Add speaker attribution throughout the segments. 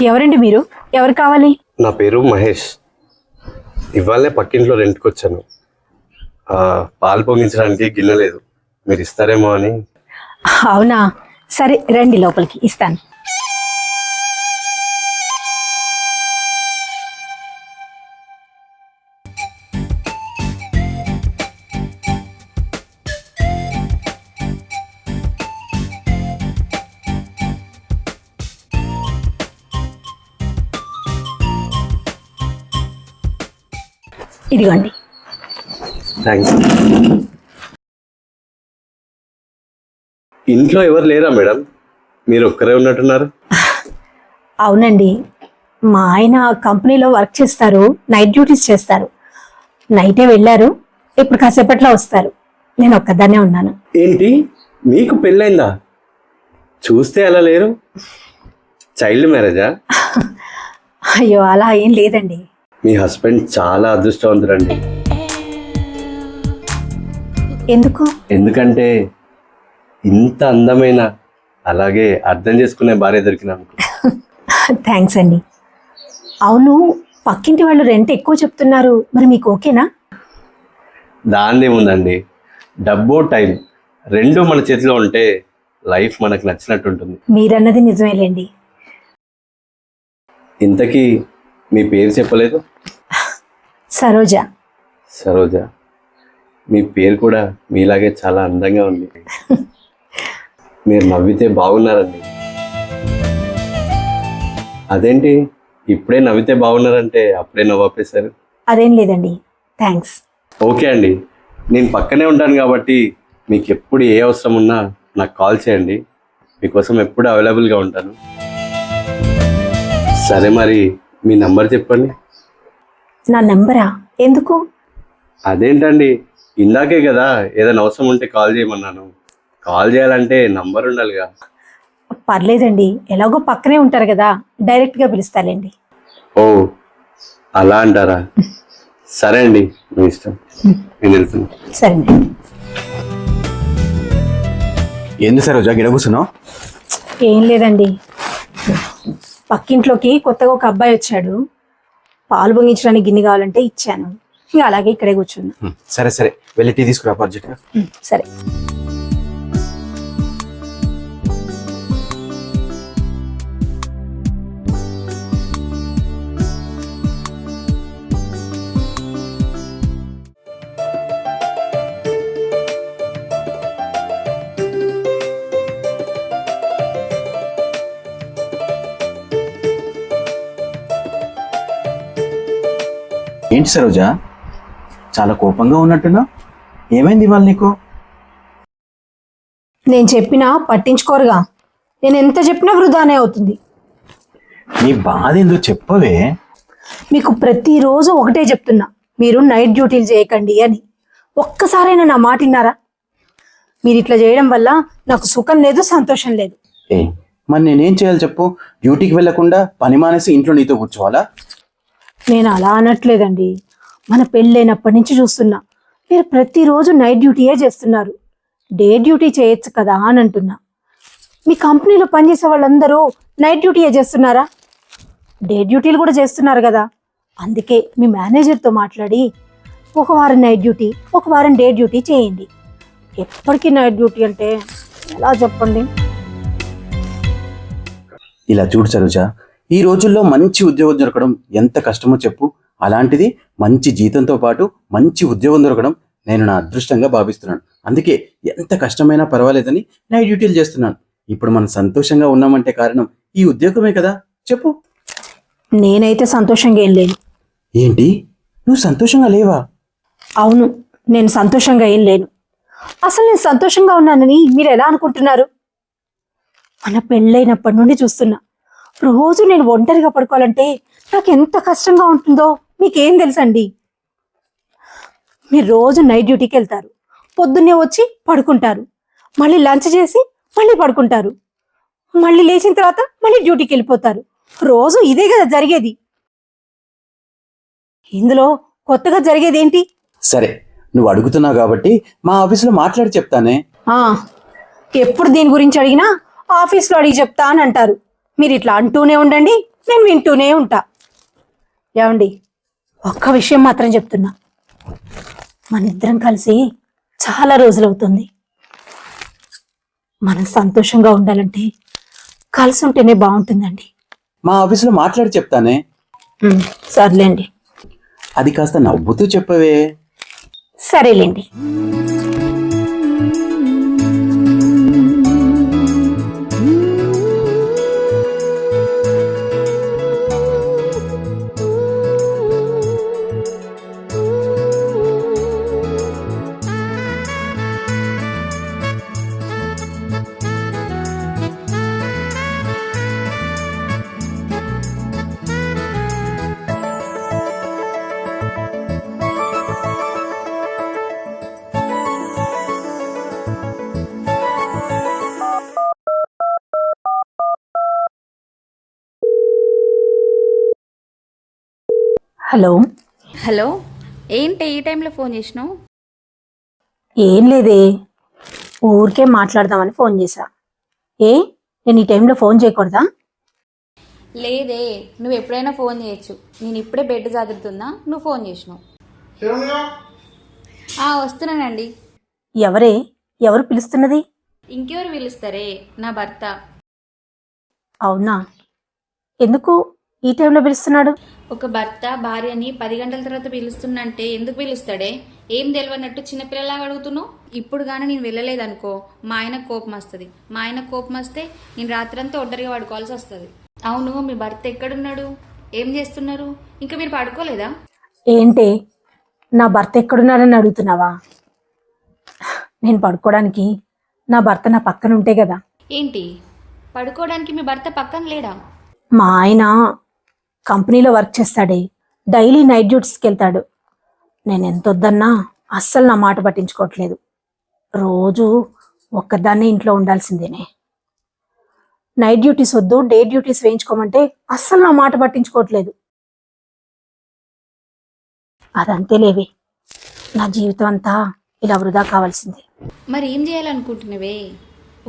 Speaker 1: ఎవరండి మీరు? ఎవరు కావాలి?
Speaker 2: నా పేరు మహేష్. ఇవాళే పక్కింట్లో రెంట్కి వచ్చాను. పాలు పొంగించడానికి గిన్నె లేదు, మీరు ఇస్తారేమో అని.
Speaker 1: అవునా, సరే రండి లోపలికి, ఇస్తాను. ఇదిగోండి.
Speaker 2: థ్యాంక్స్. ఇంట్లో ఎవరు లేరా మేడం? మీరు ఒక్కరే ఉన్నట్టున్నారు.
Speaker 1: అవునండి, మా ఆయన కంపెనీలో వర్క్ చేస్తారు, నైట్ డ్యూటీస్ చేస్తారు. నైటే వెళ్ళారు, ఇప్పుడు కాసేపట్లో వస్తారు. నేను ఒక్కదాన్నే ఉన్నాను.
Speaker 2: ఏంటి, మీకు పెళ్ళైందా? చూస్తే అలా లేరు. చైల్డ్ మ్యారేజా?
Speaker 1: అయ్యో, అలా ఏం లేదండి.
Speaker 2: మీ హస్బెండ్ చాలా అదృష్టవంతుడండి.
Speaker 1: ఎందుకు?
Speaker 2: ఎందుకంటే ఇంత అందమైన, అలాగే అర్థం చేసుకునే భార్య దొరికినందుకు.
Speaker 1: థ్యాంక్స్ అండి. అవును, పక్కింటి వాళ్ళు రెంట్ ఎక్కువ చెప్తున్నారు, మరి మీకు ఓకేనా?
Speaker 2: దాన్నేముందండి, డబ్బు టైం రెండు మన చేతిలో ఉంటే లైఫ్ మనకు నచ్చినట్టు ఉంటుంది.
Speaker 1: మీరన్నది నిజమేలేండి.
Speaker 2: ఇంతకీ మీ పేరు చెప్పలేదు?
Speaker 1: సరోజ.
Speaker 2: సరోజ, మీ పేరు కూడా మీలాగే చాలా అందంగా ఉంది. మీరు నవ్వితే బాగున్నారండి. అదేంటి, ఇప్పుడే నవ్వితే బాగున్నారంటే అప్పుడే నవ్వాపేశారు?
Speaker 1: అదేం లేదండి, థ్యాంక్స్.
Speaker 2: ఓకే అండి, నేను పక్కనే ఉంటాను కాబట్టి మీకు ఎప్పుడు ఏ అవసరం ఉన్నా నాకు కాల్ చేయండి. మీకోసం ఎప్పుడు అవైలబుల్గా ఉంటాను. సరే, మరి మీ నంబర్ చెప్పండి.
Speaker 1: నా నంబరా? ఎందుకు?
Speaker 2: అదేంటండి, ఇందాకే కదా ఏదైనా అవసరం ఉంటే కాల్ చేయమన్నాను. కాల్ చేయాలంటే నంబర్ ఉండాలిగా.
Speaker 1: పర్లేదండి, ఎలాగో పక్కనే ఉంటారు కదా, డైరెక్ట్గా పిలుస్తాలేండి.
Speaker 2: ఓ, అలా అంటారా? సరే అండి, మీ ఇష్టం. నేను వెళ్తున్నా.
Speaker 1: సరేనండి.
Speaker 3: ఏంది సరోజా గిడ కూర్చున్నావు?
Speaker 1: ఏం లేదండి, పక్కింట్లోకి కొత్తగా ఒక అబ్బాయి వచ్చాడు, పాలు పొంగించడానికి గిన్నె కావాలంటే ఇచ్చాను. ఇక అలాగే ఇక్కడే కూర్చున్నా.
Speaker 3: సరే సరే, వెళ్ళి టీ తీసుకురా అర్జెంట్గా.
Speaker 1: సరే.
Speaker 3: ఏంటి సరోజా, చాలా కోపంగా ఉన్నట్టున్నా? ఏమైంది ఇవాళ నీకు?
Speaker 1: నేను చెప్పినా పట్టించుకోరుగా, నేను ఎంత చెప్పినా వృధానే అవుతుంది.
Speaker 3: నీ బాధ ఏందో చెప్పవే.
Speaker 1: మీకు ప్రతిరోజు ఒకటే చెప్తున్నా, మీరు నైట్ డ్యూటీలు చేయకండి అని. ఒక్కసారైనా నా మాట విన్నారా? మీరు ఇట్లా చేయడం వల్ల నాకు సుఖం లేదు, సంతోషం లేదు.
Speaker 3: మరి నేనేం చేయాలి చెప్పు? డ్యూటీకి వెళ్లకుండా పని మానేసి ఇంట్లో నీతో కూర్చోవాలా?
Speaker 1: నేను అలా అనట్లేదండి, మన పెళ్ళైనప్పటి నుంచి చూస్తున్నా మీరు ప్రతిరోజు నైట్ డ్యూటీయే చేస్తున్నారు. డే డ్యూటీ చేయొచ్చు కదా అని అంటున్నా. మీ కంపెనీలో పనిచేసే వాళ్ళందరూ నైట్ డ్యూటీయే చేస్తున్నారా? డే డ్యూటీలు కూడా చేస్తున్నారు కదా. అందుకే మీ మేనేజర్తో మాట్లాడి ఒక వారం నైట్ డ్యూటీ, ఒక వారం డే డ్యూటీ చేయండి. ఎప్పటికీ నైట్ డ్యూటీ అంటే ఎలా చెప్పండి?
Speaker 3: ఇలా చూడు సరోజా, ఈ రోజుల్లో మంచి ఉద్యోగం దొరకడం ఎంత కష్టమో చెప్పు. అలాంటిది మంచి జీతంతో పాటు మంచి ఉద్యోగం దొరకడం నేను నా అదృష్టంగా భావిస్తున్నాను. అందుకే ఎంత కష్టమైనా పర్వాలేదని నైట్ డ్యూటీలు చేస్తున్నాను. ఇప్పుడు మనం సంతోషంగా ఉన్నామంటే కారణం ఈ ఉద్యోగమే కదా చెప్పు.
Speaker 1: నేనైతే సంతోషంగా ఏం లేను.
Speaker 3: ఏంటి, నువ్వు సంతోషంగా లేవా?
Speaker 1: అవును, నేను సంతోషంగా ఏం లేను. అసలు నేను సంతోషంగా ఉన్నానని మీరు ఎలా అనుకుంటున్నారు? మన పెళ్ళైనప్పటి నుండి చూస్తున్నా, రోజు నేను ఒంటరిగా పడుకోవాలంటే నాకు ఎంత కష్టంగా ఉంటుందో మీకేం తెలుసండి? మీరు రోజు నైట్ డ్యూటీకి వెళ్తారు, పొద్దున్నే వచ్చి పడుకుంటారు, మళ్ళీ లంచ్ చేసి మళ్ళీ పడుకుంటారు, మళ్ళీ లేచిన తర్వాత మళ్ళీ డ్యూటీకి వెళ్ళిపోతారు. రోజు ఇదే కదా జరిగేది. ఇందులో కొత్తగా జరిగేది ఏంటి?
Speaker 3: సరే, నువ్వు అడుగుతున్నావు కాబట్టి మా ఆఫీసులో మాట్లాడి చెప్తానే.
Speaker 1: ఎప్పుడు దీని గురించి అడిగినా ఆఫీస్లో అడిగి చెప్తా అని అంటారు. మీరు ఇట్లా అంటూనే ఉండండి, నేను వింటూనే ఉంటా. ఏమండి, ఒక్క విషయం మాత్రం చెప్తున్నా, మన ఇద్దరం కలిసి చాలా రోజులవుతుంది. మనం సంతోషంగా ఉండాలంటే కలిసి ఉంటేనే బాగుంటుందండి.
Speaker 3: మా ఆఫీసులో మాట్లాడి చెప్తానే.
Speaker 1: సర్లేండి.
Speaker 3: అది కాస్త నవ్వుతూ చెప్పవే.
Speaker 1: సరేలేండి. హలో.
Speaker 4: హలో, ఏంటి ఈ టైంలో ఫోన్ చేసినావు?
Speaker 1: ఏం లేదే, ఊరికే మాట్లాడదామని ఫోన్ చేశా. ఏ, నేను ఈ టైంలో ఫోన్ చేయకూడదా?
Speaker 4: లేదే, నువ్వు ఎప్పుడైనా ఫోన్ చేయొచ్చు. నేను ఇప్పుడే బెడ్ జాగ్రత్తున్నా, నువ్వు ఫోన్ చేసినావు. వస్తున్నానండి.
Speaker 1: ఎవరు పిలుస్తున్నది?
Speaker 4: ఇంకెవరు పిలుస్తారే, నా భర్త.
Speaker 1: అవునా, ఎందుకు ఈ టైంలో పిలుస్తున్నాడు?
Speaker 4: ఒక భర్త భార్యని 10 గంటల తర్వాత పిలుస్తున్నంటే ఎందుకు పిలుస్తాడే? ఏం తెలియనట్టు చిన్నపిల్లలాగా అడుగుతున్నావు. ఇప్పుడు కానీ నేను వెళ్ళలేదనుకో మా ఆయన కోపం వస్తుంది. మా ఆయన కోపం వస్తే నేను రాత్రంతా ఒంటరిగా పడుకోవాల్సి వస్తుంది. అవును, మీ భర్త ఎక్కడున్నాడు? ఏం చేస్తున్నారు? ఇంకా మీరు పడుకోలేదా?
Speaker 1: ఏంటే, నా భర్త ఎక్కడున్నాడని అడుగుతున్నావా? నేను పడుకోవడానికి నా భర్త నా పక్కన ఉంటే కదా.
Speaker 4: ఏంటి, పడుకోవడానికి మీ భర్త పక్కన లేడా?
Speaker 1: మా ఆయన కంపెనీలో వర్క్ చేస్తాడే, డైలీ నైట్ డ్యూటీస్కి వెళ్తాడు. నేను ఎంత వద్దన్నా అస్సలు నా మాట పట్టించుకోవట్లేదు. రోజు ఒక్కదాన్నే ఇంట్లో ఉండాల్సిందేనే. నైట్ డ్యూటీస్ వద్దు, డే డ్యూటీస్ వేయించుకోమంటే అస్సలు నా మాట పట్టించుకోవట్లేదు. అదంతేలేవి, నా జీవితం అంతా ఇలా వృధా కావాల్సిందే.
Speaker 4: మరి ఏం చేయాలనుకుంటున్నావే?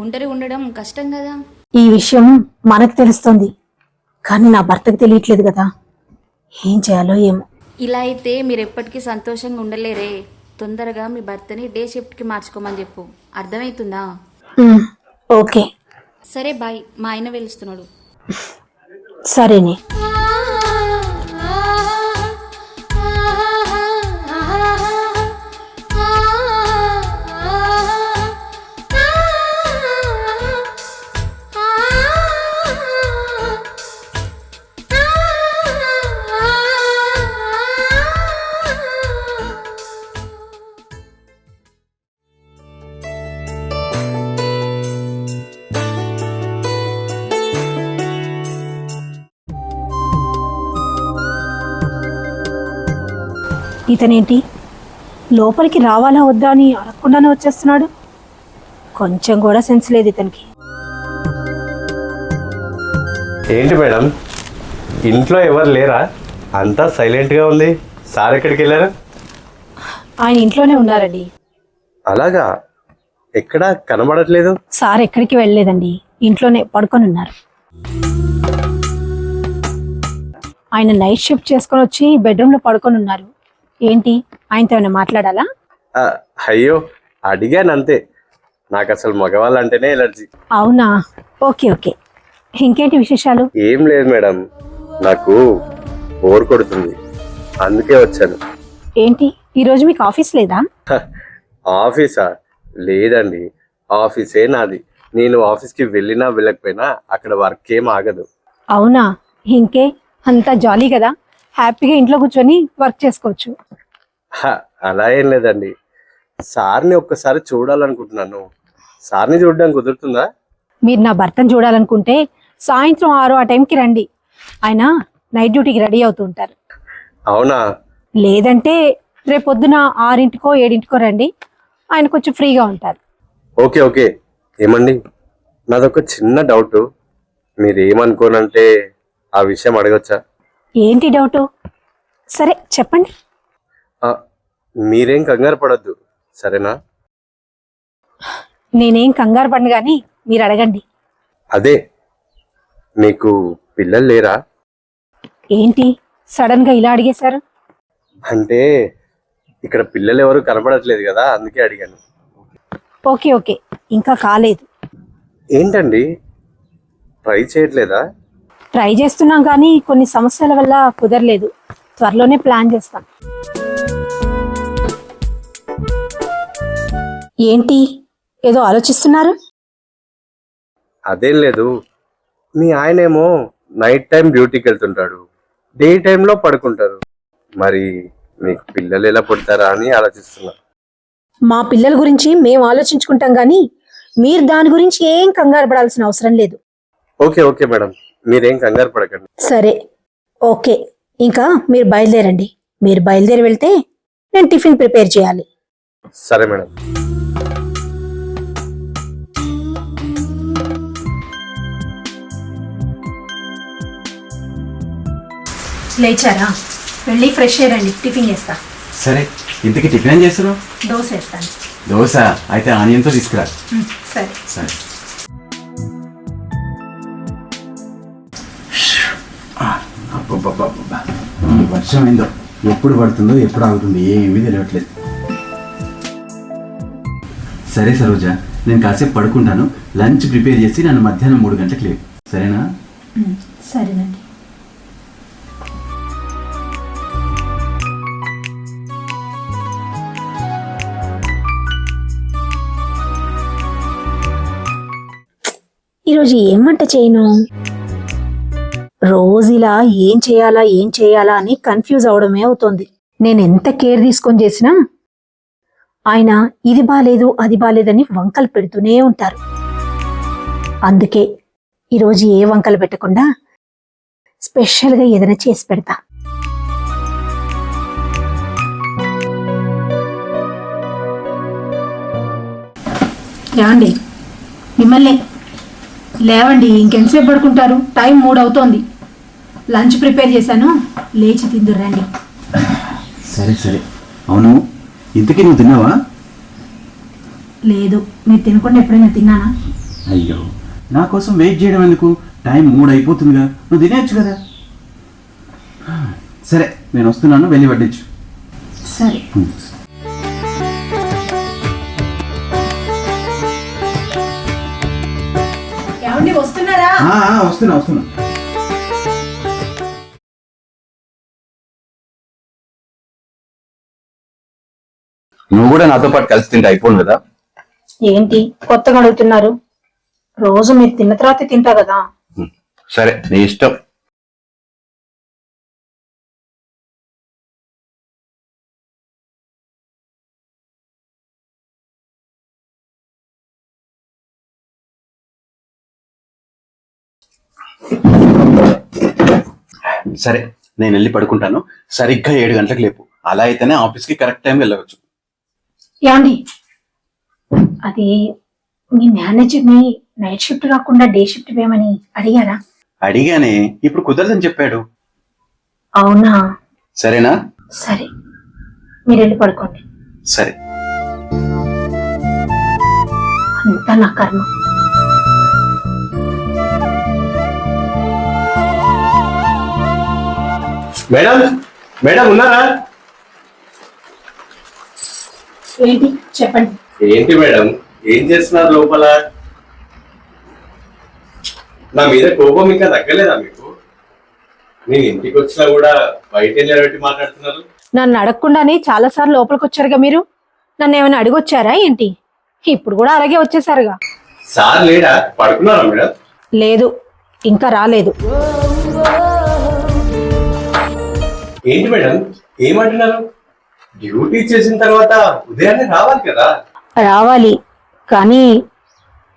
Speaker 4: ఒంటరి ఉండడం కష్టం కదా.
Speaker 1: ఈ విషయం మనకు తెలుస్తుంది, కానీ నా భర్తకు తెలియట్లేదు కదా. ఏం చేయాలో ఏమో.
Speaker 4: ఇలా అయితే మీరు ఎప్పటికీ సంతోషంగా ఉండలేరే. తొందరగా మీ భర్తని డే షిఫ్ట్కి మార్చుకోమని చెప్పు. అర్థమవుతుందా?
Speaker 1: ఓకే.
Speaker 4: సరే బాయ్, మా ఆయన పిలుస్తున్నాడు.
Speaker 1: సరేనే. ఇతనేంటి లోపలికి రావాలా వద్దా అని అడగకుండానే వచ్చేస్తున్నాడు. కొంచెం కూడా సెన్స్ లేదు ఇతనికి.
Speaker 2: ఏంటి మేడం, ఇంట్లో ఎవరు లేరా? అంతా సైలెంట్గా ఉంది. సార్ ఎక్కడికి వెళ్ళారా?
Speaker 1: ఆయన ఇంట్లోనే ఉన్నారండి.
Speaker 2: అలాగా? ఎక్కడా కనబడట్లేదు.
Speaker 1: సార్ ఎక్కడికి వెళ్ళలేదండి, ఇంట్లోనే పడుకొని ఉన్నారు. ఆయన నైట్ షిఫ్ట్ చేసుకొని వచ్చి బెడ్రూమ్లో పడుకొని ఉన్నారు. ఏంటి, ఆయనతో ఏమైనా మాట్లాడాలా?
Speaker 2: అయ్యో, అడిగాను అంతే. నాకు అసలు మగవాళ్ళు అంటేనే ఎలర్జీ.
Speaker 1: అవునా, ఓకే ఓకే. ఇంకేంటి విశేషాలు?
Speaker 2: ఏం లేదు మేడం, నాకు బోర్ కొడుతుంది, అందుకే వచ్చాను.
Speaker 1: ఏంటి, ఈరోజు మీకు ఆఫీస్ లేదా?
Speaker 2: ఆఫీసా? లేదండి, ఆఫీసే నాది. నేను ఆఫీస్కి వెళ్ళినా వెళ్ళకపోయినా అక్కడ వర్క్ ఏం ఆగదు.
Speaker 1: అవునా, ఇంకే అంతా జాలీ కదా, హ్యాపీగా ఇంట్లో కూర్చొని వర్క్ చేసుకోవచ్చు.
Speaker 2: అలా ఏం లేదండి, సార్ని ఒక్కసారి చూడాలనుకుంటున్నాను. సార్ని చూడడానికి కుదురుతుందా?
Speaker 1: మీరు నా భర్తను చూడాలనుకుంటే సాయంత్రం 6 ఆ టైంకి రండి. ఆయన నైట్ డ్యూటీకి రెడీ అవుతూ ఉంటారు.
Speaker 2: అవునా?
Speaker 1: లేదంటే రేపొద్దున 6కో 7కో రండి, ఆయన కొంచెం ఫ్రీగా ఉంటారు.
Speaker 2: Okay okay. ఏమండి, నాదొక చిన్న డౌట్, మీరు ఏమనుకోనంటే ఆ విషయం అడగచ్చా?
Speaker 1: ఏంటి డౌటు? సరే చెప్పండి.
Speaker 2: మీరేం కంగారు పడద్దు, సరేనా?
Speaker 1: నేనేం కంగారు పడను కానీ మీరు అడగండి.
Speaker 2: అదే, మీకు పిల్లలు లేరా?
Speaker 1: ఏంటి సడన్ గా ఇలా అడిగేశారు?
Speaker 2: అంటే ఇక్కడ పిల్లలు ఎవరు కనపడట్లేదు కదా, అందుకే అడిగాను.
Speaker 1: ఓకే ఓకే, ఇంకా కాలేదు.
Speaker 2: ఏంటండి, ట్రై చేయట్లేదా?
Speaker 1: ట్రై చేస్తున్నాం కానీ కొన్ని సమస్యల వల్ల కుదరలేదు. త్వరలోనే ప్లాన్ చేస్తాం. ఏంటి ఏదో ఆలోచిస్తున్నారు?
Speaker 2: అదేం లేదు, మీ ఆయనేమో నైట్ టైం డ్యూటీకి వెళ్తుంటాడు, డే టైంలో పడుకుంటారు. మరి మీకు పిల్లలు ఎలా పుడతారా అని ఆలోచిస్తున్నా.
Speaker 1: మా పిల్లల గురించి మేము ఆలోచించుకుంటాం కానీ మీరు దాని గురించి ఏం కంగారు పడాల్సిన అవసరం లేదు.
Speaker 2: ఓకే ఓకే మేడం, మీరేం కంగారు పడకండి.
Speaker 1: సరే ఓకే, ఇంకా మీరు బయలుదేరండి. మీరు బయలుదేరి వెళ్తే నేను టిఫిన్ ప్రిపేర్ చేయాలి.
Speaker 2: సరే మేడం.
Speaker 1: లేచారా? వెళ్ళి ఫ్రెష్ అయ్యారండి, టిఫిన్ చేస్తా.
Speaker 3: సరే, ఇంతకీ టిఫిన్ ఏం చేస్తున్నావు?
Speaker 1: దోశ వేస్తాను.
Speaker 3: దోశ అయితే ఆనియన్తో తీసుకురా.
Speaker 1: సరే
Speaker 3: సరే. అబ్బబ్బబ్బబ్బా, ఈ వర్షం ఏందో, ఎప్పుడు పడుతుందో ఎప్పుడు ఆగుతుందో ఏమీ తెలియట్లేదు. సరే సరోజ, నేను కాసేపు పడుకుంటాను. లంచ్ ప్రిపేర్ చేసి నన్ను మధ్యాహ్నం 3 గంటలకు లేవు, సరేనా?
Speaker 1: సరేనండి. ఈరోజు ఏం వంట చేయను? రోజు ఇలా ఏం చేయాలా అని కన్ఫ్యూజ్ అవడమే అవుతోంది. నేను ఎంత కేర్ తీసుకొని చేసినా ఆయన ఇది బాలేదు అది బాలేదని వంకలు పెడుతూనే ఉంటారు. అందుకే ఈరోజు ఏ వంకలు పెట్టకుండా స్పెషల్గా ఏదైనా చేసి పెడతా. ఏమండి, మిమ్మల్ని లేవండి, ఇంకెంతసేపు పడుకుంటారు? టైం 3 అవుతోంది. లంచ్ ప్రిపేర్ చేశాను, లేచి తిందురండి.
Speaker 3: సరే సరే. అవును, ఇంతకీ నువ్వు తిన్నావా?
Speaker 1: లేదు, మీరు తినకుండా ఎప్పుడైనా తిన్నానా?
Speaker 3: అయ్యో, నా కోసం వెయిట్ చేయడం ఎందుకు? టైం 3 అయిపోతుందిగా, నువ్వు తినేయచ్చు కదా. సరే, నేను వస్తున్నాను, వెళ్ళి వడ్డించు.
Speaker 1: సరే. ఏమండి, వస్తున్నారా?
Speaker 3: వస్తున్నా. నువ్వు కూడా నాతో పాటు కలిసి తింటే అయిపోను కదా.
Speaker 1: ఏంటి కొత్తగా అడుగుతున్నారు? రోజు మీరు తిన్న తర్వాత తింటా కదా.
Speaker 3: సరే, నీ ఇష్టం. సరే, నేను వెళ్ళి పడుకుంటాను. సరిగ్గా 7 గంటలకు లేపు, అలా అయితేనే ఆఫీస్కి కరెక్ట్ టైం వెళ్ళవచ్చు.
Speaker 1: ఏమండి, అది మీ మేనేజర్ని నైట్ షిఫ్ట్ కాకుండా డే షిఫ్ట్ వేయమని అడిగారా?
Speaker 3: అడిగానే, ఇప్పుడు కుదరదని చెప్పాడు.
Speaker 1: అవునా?
Speaker 3: సరేనా?
Speaker 1: సరే, మీరు వెళ్ళి పడుకోండి.
Speaker 3: సరే.
Speaker 1: అంతా నా కర్మ.
Speaker 2: మేడం, మేడం ఉన్నారా?
Speaker 1: ఏంటి చెప్పండి.
Speaker 2: ఏంటి మేడం, ఏం చేస్తున్నారు లోపల? నా మీద కోపం ఇంకా తగ్గలేదా మీకు? నేను ఇంటికి వచ్చినా కూడా బయట నిలబెట్టి మాట్లాడుతున్నారు.
Speaker 1: నన్ను అడగకుండానే చాలా సార్లు లోపలికి వచ్చారుగా మీరు. నన్ను ఏమైనా అడిగొచ్చారా ఏంటి? ఇప్పుడు కూడా అలాగే వచ్చేసారుగా.
Speaker 2: సార్ లేడా? పడుకున్నారా మేడం?
Speaker 1: లేదు, ఇంకా రాలేదు.
Speaker 2: ఏంటి మేడం, ఏమంటున్నారు? డ్యూటీ చేసిన తర్వాత ఉదయాన్నే రావాలి కదా.
Speaker 1: రావాలి, కానీ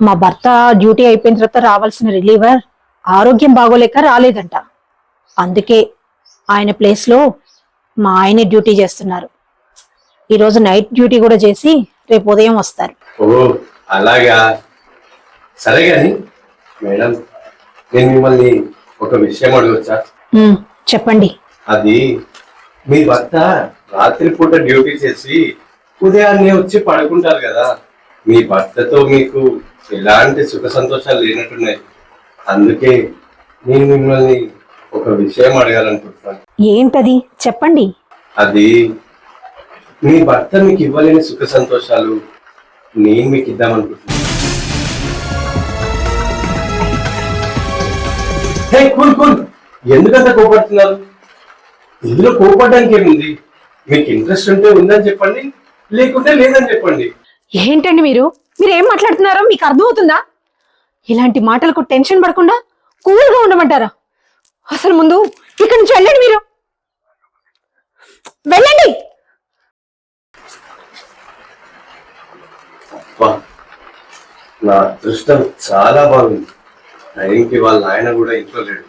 Speaker 1: మా భర్త డ్యూటీ అయిపోయిన తర్వాత రావాల్సిన రిలీవర్ ఆరోగ్యం బాగోలేక రాలేదంట. అందుకే ఆయన ప్లేస్లో మా ఆయనే డ్యూటీ చేస్తున్నారు. ఈరోజు నైట్ డ్యూటీ కూడా చేసి రేపు ఉదయం వస్తారు.
Speaker 2: ఓ అలాగా, సరే గాని మేడం, నేను మిమ్మల్ని ఒక విషయం అడగొచ్చా?
Speaker 1: చెప్పండి.
Speaker 2: అది మీ భర్త రాత్రిపూట డ్యూటీ చేసి ఉదయాన్నే వచ్చి పడుకుంటారు కదా. మీ భర్తతో మీకు ఎలాంటి సుఖ సంతోషాలు లేనట్టున్నాయి. అందుకే నేను మిమ్మల్ని ఒక విషయం అడగాలనుకుంటున్నాను.
Speaker 1: ఏంటది చెప్పండి.
Speaker 2: అది మీ భర్త మీకు ఇవ్వలేని సుఖ సంతోషాలు నేను మీకు ఇద్దామనుకుంటున్నాను. హే, కూల్ కూల్, ఎందుకంత కోపడుతున్నారు? ఇందులో కోపడడానికి ఏముంది? మీకు ఇంట్రెస్ట్ ఉంటే ఉందని చెప్పండి, లేకుంటే లేదని చెప్పండి.
Speaker 1: ఏంటండి మీరు ఏం మాట్లాడుతున్నారో మీకు అర్థమవుతుందా? ఇలాంటి మాటలకు టెన్షన్ పడకుండా కూల్గా ఉండమంటారా? అసలు ముందు ఇక్కడి నుంచి వెళ్ళండి. మీరు వెళ్ళండి.
Speaker 2: అబ్బా, నా అదృష్టం చాలా బాగుంది. టైంకి వాళ్ళ ఆయన కూడా ఇంట్లో లేడు.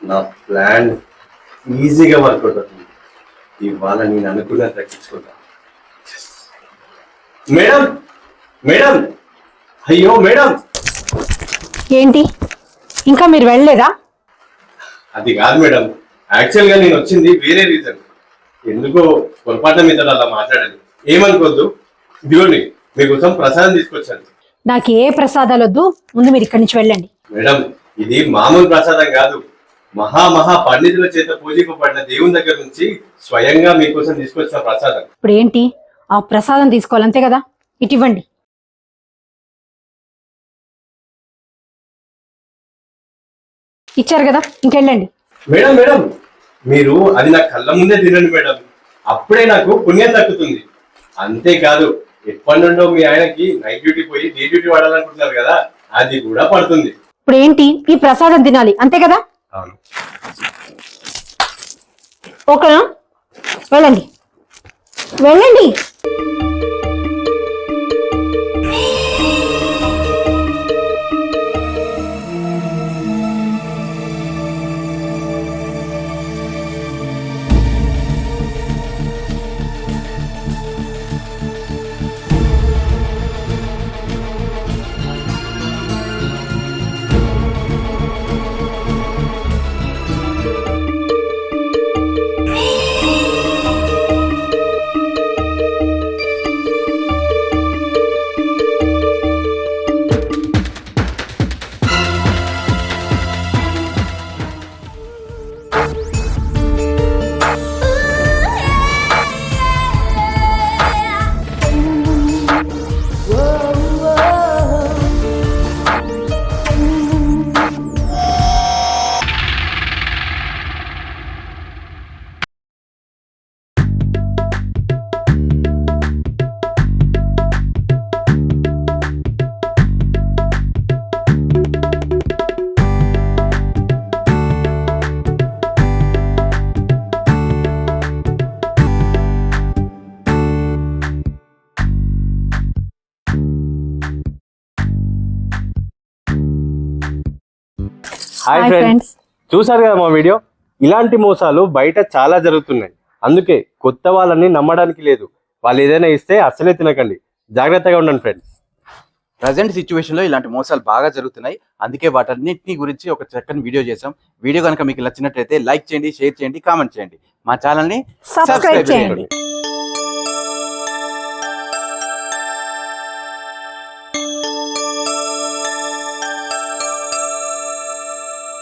Speaker 2: నా ప్లాన్ ఈజీగా వర్కౌట్ అవుతుంది. ఇవాళ నేను అనుకున్నా తగ్గించుకుంటా. మేడం, మేడం, అయ్యో మేడం.
Speaker 1: ఏంటి ఇంకా మీరు వెళ్ళలేదా?
Speaker 2: అది కాదు మేడం, యాక్చువల్ గా నేను వచ్చింది వేరే రీజన్. ఎందుకో పొరపాటున మీద అలా మాట్లాడాలి, ఏమనుకోద్దు. ఇదిగోండి మీకోసం ప్రసాదం తీసుకొచ్చాను.
Speaker 1: నాకు ఏ ప్రసాదాలు వద్దు, ముందు మీరు ఇక్కడి నుంచి వెళ్ళండి.
Speaker 2: మేడం, ఇది మామూలు ప్రసాదం కాదు. మహా పండితుల చేత పూజింపబడిన దేవుని దగ్గర నుంచి స్వయంగా మీకోసం తీసుకొచ్చిన ప్రసాదం.
Speaker 1: ఇప్పుడు ఏంటి ఆ ప్రసాదం తీసుకోవాలంతే కదా, ఇటు ఇవ్వండి. ఇచ్చారు కదా, ఇంకెళ్ళండి.
Speaker 2: మేడం మేడం, మీరు అది నా కళ్ళ ముందే తినండి మేడం, అప్పుడే నాకు పుణ్యం దక్కుతుంది. అంతేకాదు, ఎప్పటి నుండో మీ ఆయనకి నైట్ డ్యూటీ పోయి డే డ్యూటీ వాడాలనుకుంటున్నారు కదా, అది కూడా పడుతుంది.
Speaker 1: ఇప్పుడు ఏంటి ఈ ప్రసాదం తినాలి అంతే కదా?
Speaker 2: అవును.
Speaker 1: ఓకేనా? వెళ్ళండి వెళ్ళండి.
Speaker 2: Hi
Speaker 1: Hi,
Speaker 2: friends,
Speaker 1: friends.
Speaker 2: చూసారు కదా మా వీడియో. ఇలాంటి మోసాలు బయట చాలా జరుగుతున్నాయి. అందుకే కొత్త వాళ్ళని నమ్మడానికి లేదు. వాళ్ళు ఏదైనా ఇస్తే అస్సలే తినకండి. జాగ్రత్తగా ఉండండి ఫ్రెండ్స్.
Speaker 3: ప్రజెంట్ సిచ్యువేషన్ లో ఇలాంటి మోసాలు బాగా జరుగుతున్నాయి. అందుకే వాటన్నిటిని గురించి ఒక చక్కని వీడియో చేసాం. వీడియో కనుక మీకు నచ్చినట్లయితే లైక్ చేయండి, షేర్ చేయండి, కామెంట్ చేయండి. మా ఛానల్ ని
Speaker 1: Subscribe
Speaker 3: సబ్స్క్రైబ్
Speaker 1: చేయండి.
Speaker 3: చేయండి.